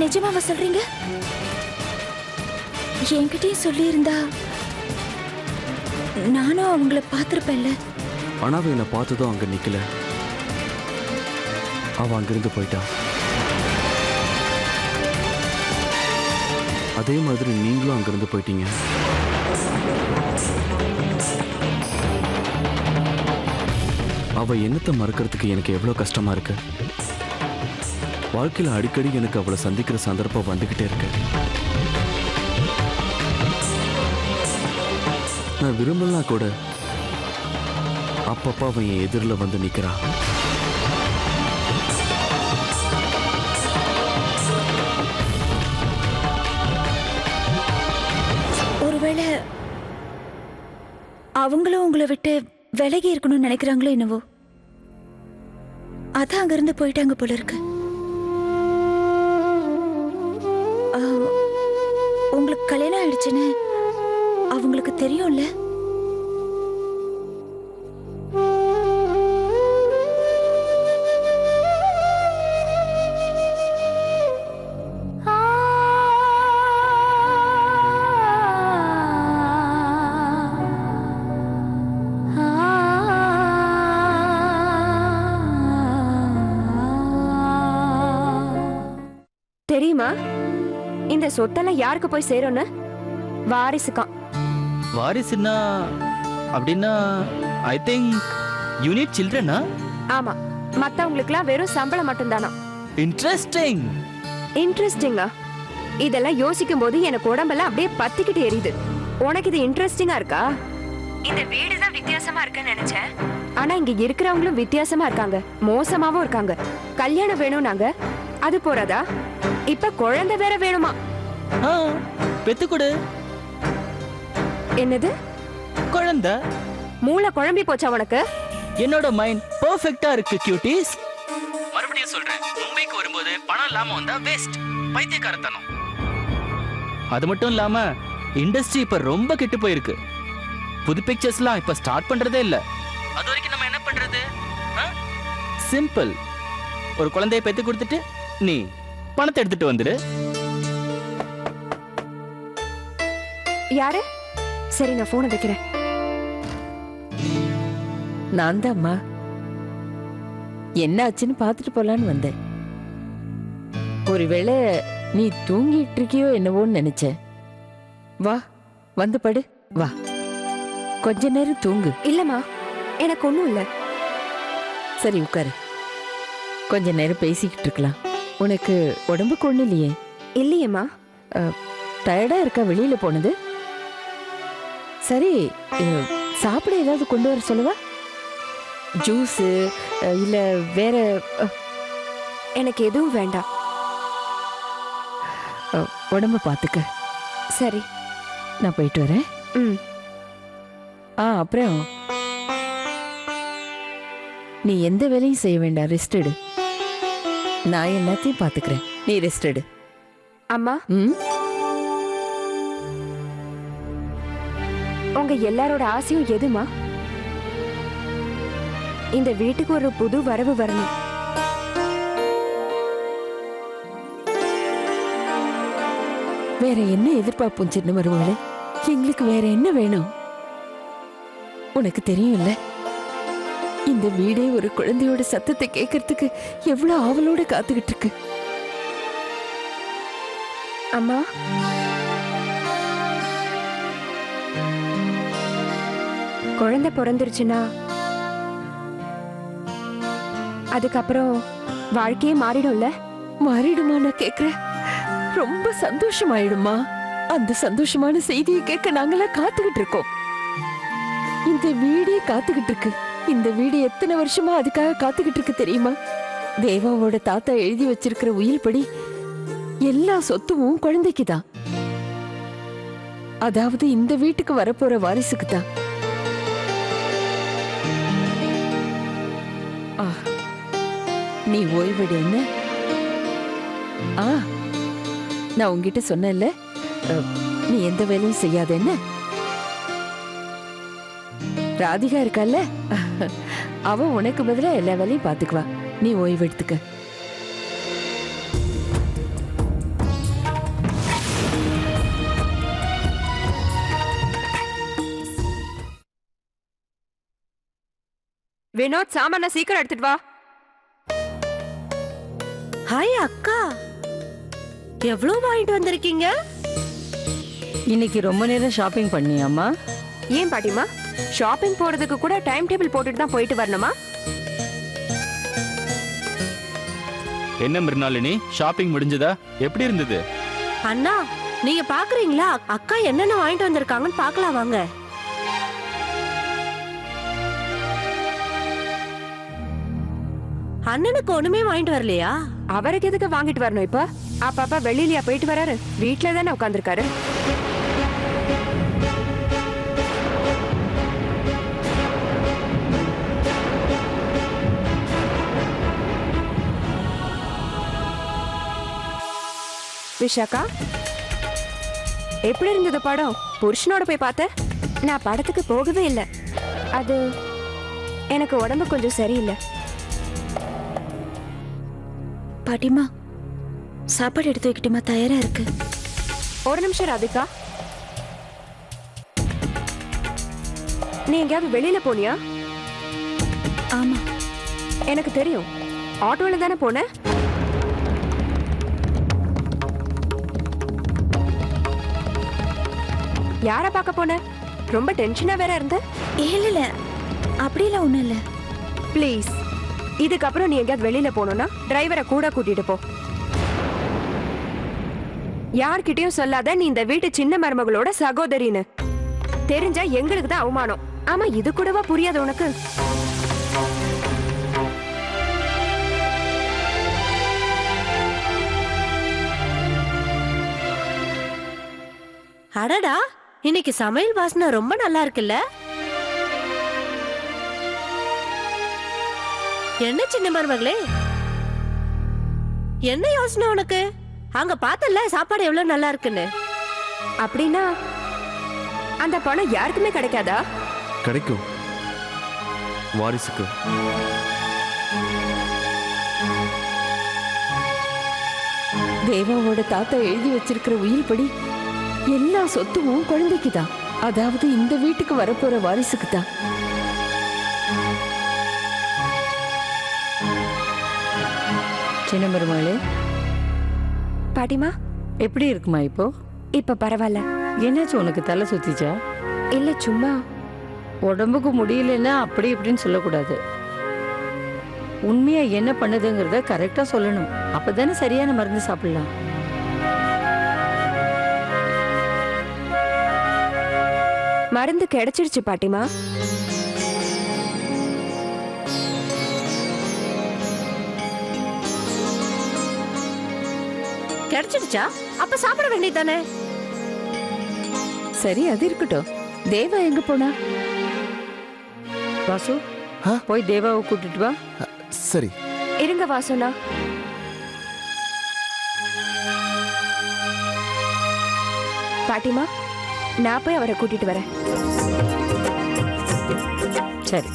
நிஜமாவா சொல்றீங்க? என்கிட்டயும் சொல்லி இருந்தா நானும் அவங்கள பார்த்திருப்பேன்ல. ஆனா அவ என்னை பார்த்ததும் அங்க நிக்கல. அவ அங்கிருந்து போயிட்டா. அதே மாதிரி நீங்களும் அங்கிருந்து போயிட்டீங்க. அவ என்னத்தை மறக்கிறதுக்கு எனக்கு எவ்வளவு கஷ்டமா இருக்கு. வாழ்க்கையில் அடிக்கடி எனக்கு அவளை சந்திக்கிற சந்தர்ப்பம் வந்துகிட்டே இருக்கு. நான் விரும்பலாம் கூட அப்பப்ப அவன் என் எதிரில் வந்து நிற்கிறான். ஒருவேளை அவங்களும் உங்களை விட்டு விலகி இருக்கணும்னு நினைக்கிறாங்களோ என்னவோ, அதான் அங்கிருந்து போயிட்டாங்க போல இருக்கு. உங்களுக்கு கல்யாணம் ஆயிடுச்சுன்னு அவங்களுக்கு தெரியும்ல? தெரியுமா இந்த சொத்தெல்லாம் யாருக்கு போய் சேரும்னு? வாரிசுக்கான். வாரிசுன்னா அப்படின்னா ஐ திங்க் யூ நீட் சில்ட்ரனா? ஆமா, மத்தவங்களுக்குலாம் வெறும் சம்பளம் மட்டும்தானா. இன்ட்ரெஸ்டிங். இன்ட்ரெஸ்டிங்கா? இதெல்லாம் யோசிக்கும் போது எனக்கு உடம்பெல்லாம் அப்படியே பத்திக்கிட்டு எரியுது. உனக்கு இது இன்ட்ரெஸ்டிங்கா இருக்கா? இந்த வீடு தான் வித்தியாசமா இருக்குன்னு நினைச்சேன். ஆனா இங்க இருக்கிறவங்களும் வித்தியாசமா இருக்காங்க, மோசமாவும் இருக்காங்க. கல்யாணம் வேணும் நாங்க, அது போறதா இப்ப குழந்தை வேற வேணுமா? பெத்து கொடு. என்னது குழந்தை? மூளை குழம்பி போச்சா உனக்கு? என்னோட மைண்ட் பெர்ஃபெக்ட்டா இருக்கு கியூட்டீஸ். மறுபடியும் சொல்றேன், மும்பைக்கு வரும்போது பணம் இல்லாம வந்தா வேஸ்ட், பைத்தியக்காரத்தனம். அது மட்டும் இல்லாம இண்டஸ்ட்ரி இப்ப ரொம்ப கெட்டு போயிருக்கு. புது பிக்சர்ஸ்லாம் இப்ப ஸ்டார்ட் பண்றதே இல்ல. அது வரைக்கும் நம்ம என்ன பண்றது? சிம்பிள், ஒரு குழந்தையை பெத்து கொடுத்துட்டு நீ பணத்தை எடுத்துட்டு வந்துரு. யாரு? சரி, நான் போனை வைக்கிறேன். நான் தான்மா. என்ன ஆச்சுன்னு பார்த்துட்டு போலான்னு வந்தேன். ஒருவேளை நீ தூங்கிட்டு இருக்கியோ என்னவோன்னு நினைச்சேன். வா, வந்து படு. வா, கொஞ்ச நேரம் தூங்கு. இல்லம்மா, எனக்கு ஒண்ணும் இல்ல. சரி, உட்காரு. கொஞ்ச நேரம் பேசிக்கிட்டு இருக்கலாம். உனக்கு உடம்புக்கு ஒண்ணு இல்லையே? இல்லையேம்மா. டயர்டா இருக்கா வெளியில போனது? சரி, சாப்பிட ஏதாவது கொண்டு வர சொல்லவா? ஜூஸ் இல்ல வேற? எனக்கு எதுவும் வேண்டாம். உடம்ப பாத்துக்க. சரி, நான் போயிட்டு வரேன். அப்புறம் நீ எந்த வேலையும் செய்ய வேண்டாம், ரெஸ்ட் எடு. நான் எல்லாத்தையும் பாத்துக்கிறேன், நீ ரெஸ்ட் எடு. அம்மா, உங்க எல்லாரோட ஆசையும் எதுமா? இந்த வீட்டுக்கு ஒரு புது வரவு வரணும். வேற என்ன எதிர்பார்ப்போம் சின்ன மருமகளே? எங்களுக்கு வேற என்ன வேணும்? உனக்கு தெரியும்ல, இந்த வீடே ஒரு குழந்தையோட சத்தத்தை கேட்கறதுக்கு எவ்வளவு ஆவலோட காத்துக்கிட்டு இருக்கு. அம்மா, குழந்தை பிறந்துருச்சுன்னா அதுக்கப்புறம் வாழ்க்கையே மாறிடும்ல? மாறிடுமா? நான் கேக்குறேன். ரொம்ப சந்தோஷமாயிடுமா? அந்த சந்தோஷமான செய்தியை கேட்க நாங்கெல்லாம் காத்துக்கிட்டு இருக்கோம். இந்த வீடே காத்துக்கிட்டு இருக்கு. இந்த வீடு எத்தனை வருஷமா அதுக்காக காத்துக்கிட்டு இருக்கு தெரியுமா? தேவாவோட தாத்தா எழுதி வச்சிருக்கிற உயில் படி எல்லா சொத்தும் குழந்தைக்குதான். அதாவது இந்த வீட்டுக்கு வரப்போற வாரிசுக்கு தான். நீ ஓய்வெடு. என்ன? நான் உங்ககிட்ட சொன்னேன்ல, நீ எந்த வேலையும் செய்யாத. என்ன? ராதிகா இருக்கால, அவ உனக்கு பதிலா எல்லா வேலையும் பாத்துக்குவா. நீ ஓய்வு எடுத்துக்க. வினோத் சாமான சீக்கிரம் எடுத்துட்டு வா. ஹாய் அக்கா, எவ்வளவு வாங்கிட்டு வந்திருக்கீங்க? இன்னைக்கு ரொம்ப நேரம் ஷாப்பிங் பண்ணியாமா? ஏன் பாட்டிமா, ஷாப்பிங் போறதுக்கு கூட டைம் டேபிள் போட்டுட்டு தான் போயிட்டு வரணுமா? என்ன மிருனாளினி, ஷாப்பிங் முடிஞ்சதா? எப்படி இருந்தது? அண்ணா, நீங்க பாக்குறீங்களா அக்கா என்னென்ன வாங்கிட்டு வந்திருக்காங்கன்னு பார்க்கலாம் வாங்க. அண்ணனுக்கு ஒண்ணுமே வாங்கிட்டு வரலையா? அவருக்கு எதுக்கு வாங்கிட்டு வரணும் இப்ப? அப்பா வெளியிலயா போயிட்டு வராரு? வீட்டுல தானே உட்காந்துருக்காரு. விஷாக்கா, எப்படி இருந்தது படம்? புருஷனோட போய் பார்த்த? நான் படத்துக்கு போகவே இல்லை. அது எனக்கு உடம்பு கொஞ்சம் சரியில்லை. பாட்டிமா, சாப்பாடு எடுத்து வைக்கட்டுமா? தயாரா இருக்கு. ஒரு நிமிஷம் ராதிகா, நீ எங்கேயாவது வெளியில போனியா? ஆமா. எனக்கு தெரியும், ஆட்டோல தானே போன? யார பார்க்க போன? ரொம்ப டென்ஷனா வேற இருந்த. இல்ல இல்ல, அப்படியெல்லாம் ஒண்ணும் இல்ல. ப்ளீஸ், இதுக்கப்புறம் நீ எங்கேயாவது வெளியில போகணும்னா டிரைவரை கூட கூட்டிட்டு போ. யார்கிட்டயும் சொல்லாத நீ இந்த வீட்டு சின்ன மருமகளோட சகோதரின்னு. தெரிஞ்சா எங்களுக்கு தான் அவமானம். ஆமா, இது கூடவா புரியாது உனக்கு? அடடா, இன்னைக்கு சமையல் வாசனை ரொம்ப நல்லா இருக்குல்ல? என்ன சின்ன மருமகளே, என்ன யோசனை உனக்கு? அங்க பார்த்தல சாப்பாடு எவ்வளவு நல்லா இருக்குன்னு. அப்படின்னா அந்த பணம் யாருக்குமே கிடைக்காதா? கிடைக்கும், வாரிசுக்கு. தேவாவோட தாத்தா எழுதி வச்சிருக்கிற உயில் படி எல்லா சொத்தும் குழந்தைக்கு தான். அதாவது இந்த வீட்டுக்கு வரப்போற வாரிசுக்கு தான். சின்ன மருமகளே, பாட்டிமா, எப்படி இருக்குமா இப்போ? இப்ப பரவாயில்ல. என்னாச்சு, உனக்கு தலை சுத்திச்சா? இல்ல, சும்மா. உடம்புக்கு முடியலன்னா அப்படி இப்படின்னு சொல்லக்கூடாது. உண்மையா என்ன பண்ணுதுங்கிறத கரெக்டா சொல்லணும். அப்பதானே சரியான மருந்து சாப்பிடலாம். மருந்து கிடைச்சிருச்சு பாட்டிமா. கிடைச்சிடுச்சா? அப்ப சாப்பிட வேண்டியதானே? சரி, அது இருக்கட்டும். தேவா எங்க போனா? வாசு, போய் தேவாவை கூட்டிட்டு வா. சரி. இருங்க வாசுனா. பாட்டிமா, நான் போய் அவரை கூட்டிட்டு வரேன். சரி.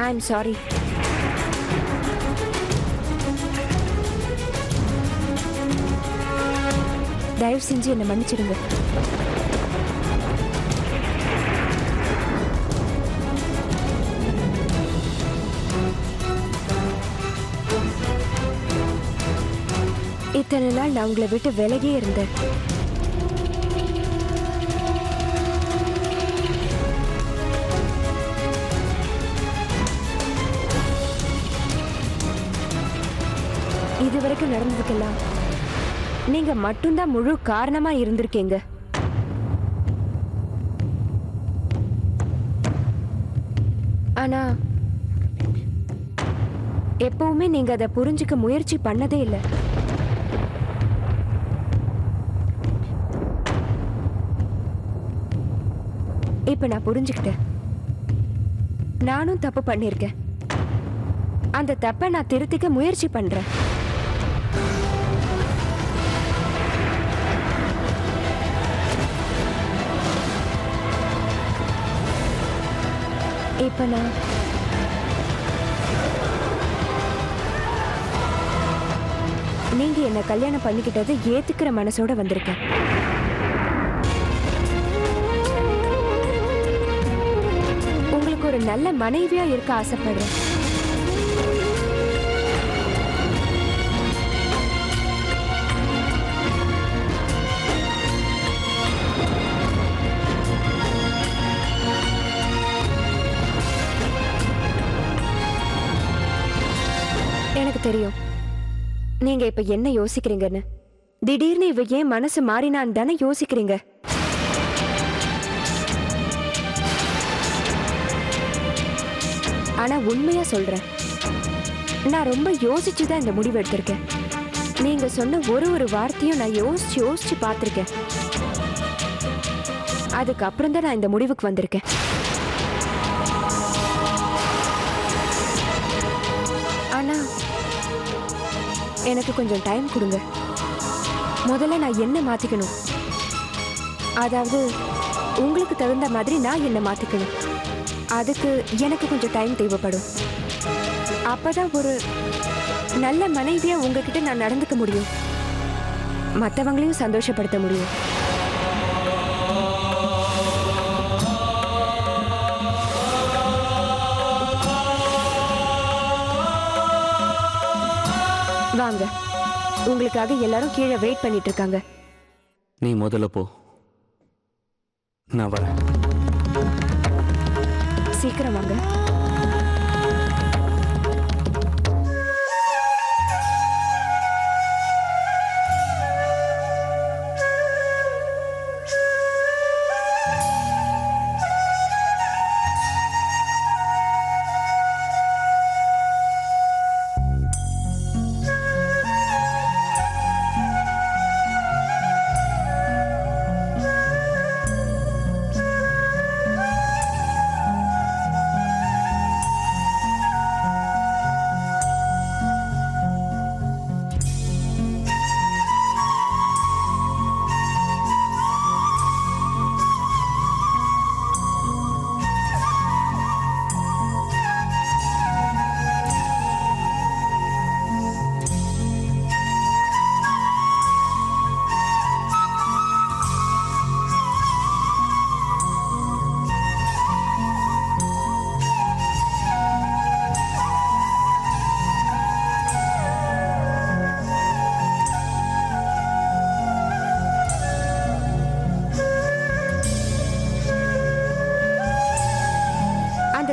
I am sorry. தயவு செஞ்சு என்னை மன்னிச்சிடுங்க. இத்தனை நாள் நான் உங்களை விட்டு விலகியே இருந்தேன். இதுவரைக்கும் நடந்ததுக்கெல்லாம் நீங்க மட்டும்தான் முழு காரணமா இருந்திருக்கீங்க. ஆனா எப்பவுமே நீங்க அதை புரிஞ்சுக்க முயற்சி பண்ணதே இல்லை. இப்ப நான் புரிஞ்சுக்கிட்டேன். நானும் தப்பு பண்ணிருக்கேன். அந்த தப்பை நான் திருத்திக்க முயற்சி பண்றேன். இப்ப நான் நீங்க என்ன கல்யாணம் பண்ணிக்கிட்டது ஏத்துக்கிற மனசோட வந்திருக்கேன். உங்களுக்கு ஒரு நல்ல மனைவியா இருக்க ஆசைப்படுறேன். எனக்கு தெரியும் நீங்க இப்ப என்ன யோசிக்கிறீங்கன்னு. திடீர்னு இவ ஏன் மனசு மாறினான்னு தானே யோசிக்கிறீங்க. ஆனா உண்மையா சொல்றேன், நான் ரொம்ப யோசிச்சுதான் இந்த முடிவு எடுத்திருக்கேன். நீங்க சொன்ன ஒரு வார்த்தையும் நான் யோசிச்சு பார்த்திருக்கேன். அதுக்கப்புறம் தான் நான் இந்த முடிவுக்கு வந்திருக்கேன். ஆனா எனக்கு கொஞ்சம் டைம் கொடுங்க. முதல்ல நான் என்ன மாத்திக்கணும், அதாவது உங்களுக்கு தகுந்த மாதிரி நான் என்ன மாத்திக்கணும். அதுக்கு எனக்கு கொஞ்சம் டைம் தேவைப்படும். அப்பதான் ஒரு நல்ல மனைவியா உங்ககிட்ட நான் நடந்துக்க முடியும், மற்றவங்களையும் சந்தோஷப்படுத்த முடியும். வாங்க, உங்களுக்காக எல்லாரும் கீழே வெயிட் பண்ணிட்டு இருக்காங்க. நீ முதல்ல போ, நான் வரேன். சீக்கிரம் வாங்க.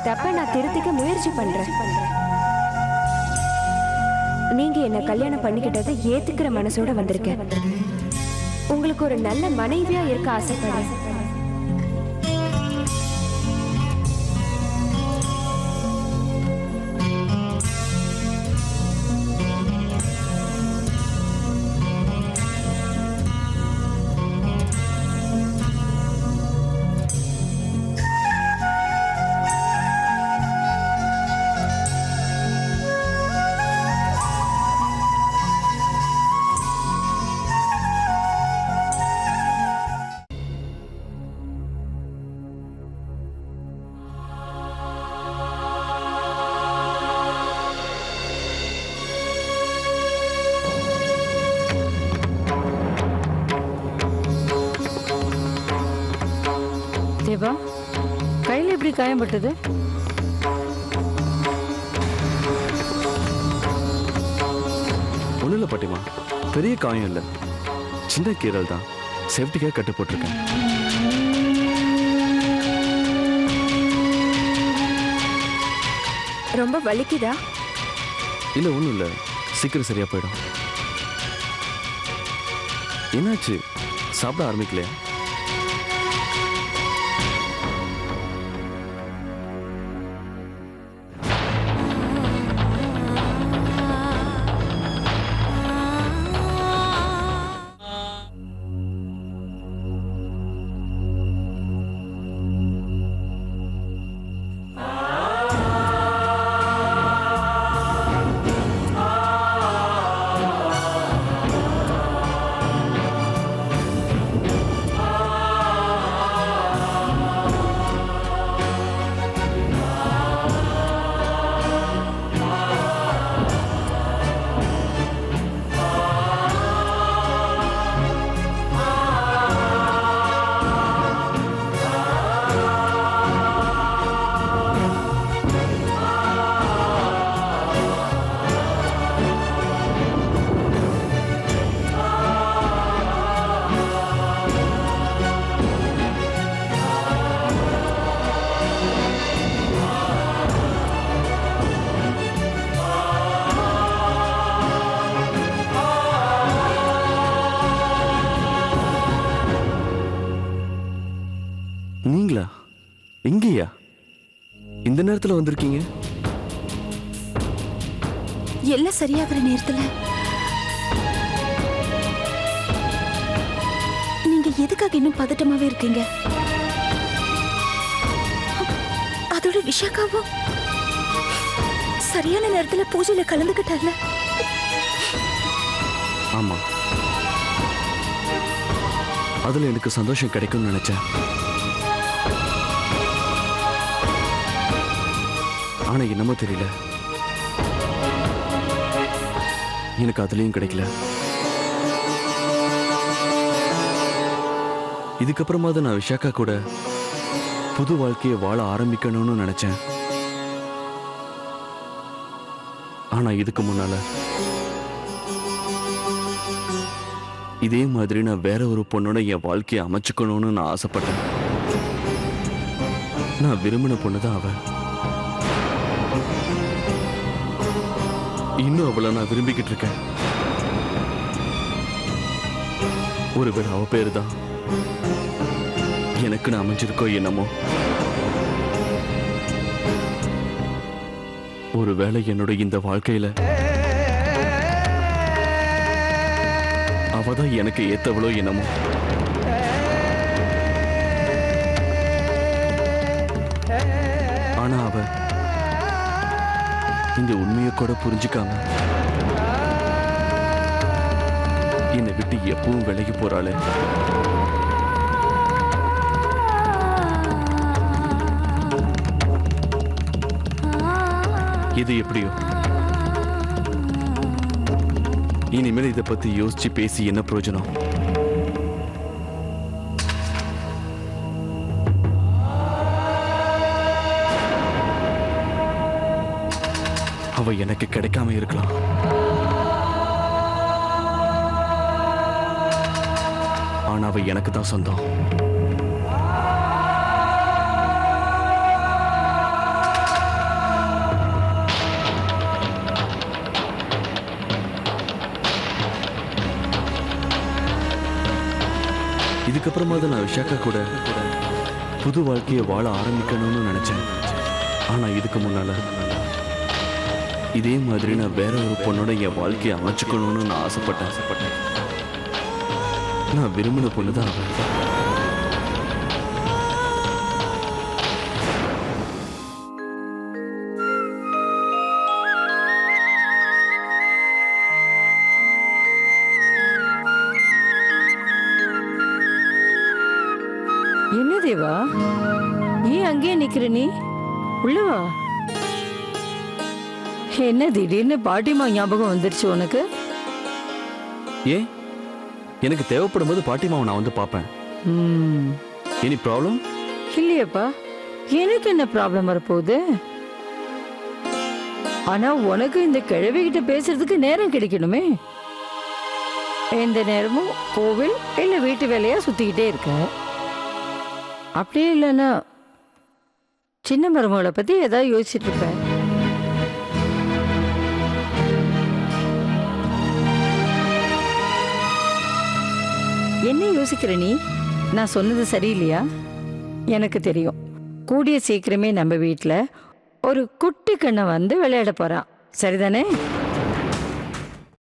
தப்ப நான் திருத்திக்க முயற்சி பண்றேன். நீங்க என்ன கல்யாணம் பண்ணிக்கிட்டதை ஏத்துக்கிற மனசோட வந்திருக்கேன். உங்களுக்கு ஒரு நல்ல மனைவியா இருக்க ஆசைப்படுறேன். எப்படி காயம்பட்டது? ஒன்றும் இல்லை பாட்டிமா, பெரிய காயம் இல்லை, சின்ன கீரல் தான். சேஃப்டிக்காக கட்டு போட்டிருக்கேன். ரொம்ப வலிக்குதா? இல்லை, ஒன்றும் இல்லை, சீக்கிரம் சரியா போயிடும். என்னாச்சு, சாப்பிட ஆரம்பிக்கலையா? நீங்களா? எங்கேயா இந்த நேரத்துல வந்திருக்கீங்க? எல்லாம் சரியாகிற நேரத்துல நீங்க எதுக்காக இன்னும் பதட்டமாவே இருக்கீங்க? அதோட விஷாக்காவும் சரியான நேரத்துல பூஜையில கலந்துக்கிட்டார்ல. ஆமா, அதுல எனக்கு சந்தோஷம் கிடைக்கும்னு நினைச்சேன். ஆனா என்னமோ தெரியல, எனக்கு அதுலயும் கிடைக்கல. இதுக்கப்புறமாவது நான் விஷாக்கா கூட புது வாழ்க்கையை வாழ ஆரம்பிக்கணும்னு நினைச்சேன். ஆனா இதுக்கு முன்னால இதே மாதிரி நான் வேற ஒரு பொண்ணோட என் வாழ்க்கையை அமைச்சுக்கணும்னு நான் ஆசைப்பட்டேன். நான் விரும்பின பொண்ணுதான் அவ. இன்னும் அவளை நான் விரும்பிக்கிட்டு இருக்கேன். ஒருவேளை அவ பேரு தான் எனக்கு நான் அமைஞ்சிருக்கோ என்னமோ. ஒருவேளை என்னோட இந்த வாழ்க்கையில அவதான் எனக்கு ஏத்தவளோ என்னமோ. ஆனா அவ இந்த உண்மையை கூட புரிஞ்சுக்காம என்னை விட்டு எப்பவும் விலகி போறாளே. இது எப்படியோ, இனிமேல் இதை பத்தி யோசிச்சு பேசி என்ன பிரயோஜனம்? அவ எனக்கு கிடைக்காம இருக்கலாம். ஆனா அவ எனக்கு தான் சொந்தம். இதுக்கப்புறமா தான் நான் விஷாக்கா கூட புது வாழ்க்கையை வாழ ஆரம்பிக்கணும்னு நினைச்சேன். ஆனா இதுக்கு முன்னால இதே மாதிரி நான் வேற ஒரு பொண்ணோட என் வாழ்க்கையை அமைச்சுக்கணும்னு நான் ஆசைப்பட்டேன். நான் விரும்பின பொண்ணுதான் அவ. என்ன தேவா, ஏன் அங்கேயே நிக்கிற நீ? உள்ளவா. என்ன திடீர்னு பாட்டிமா ஞாபகம் வந்துருச்சு உனக்கு? ஏன், எனக்கு தேவைப்படும் போது பாட்டிமாவை நான் வந்து பார்ப்பேன். Any problem? இல்லையப்பா, எனக்கு என்ன ப்ராப்ளம் வரப்போகுது? ஆனா உனக்கு இந்த கிழவிகிட்ட பேசுறதுக்கு நேரம் கிடைக்கணுமே. எந்த நேரமும் கோவில் இல்ல வீட்டு வேலையா சுத்திக்கிட்டே இருக்க. அப்படியே இல்லைன்னா சின்ன மருமகளை பத்தி ஏதாவது யோசிச்சுட்டு இருப்பேன். என்ன யோசிக்கிற நீ? நான் சொன்னது சரியில்லையா? எனக்கு தெரியும், கூடிய சீக்கிரமே நம்ம வீட்டில் ஒரு குட்டி கண்ணை வந்து விளையாட போறான். சரிதானே?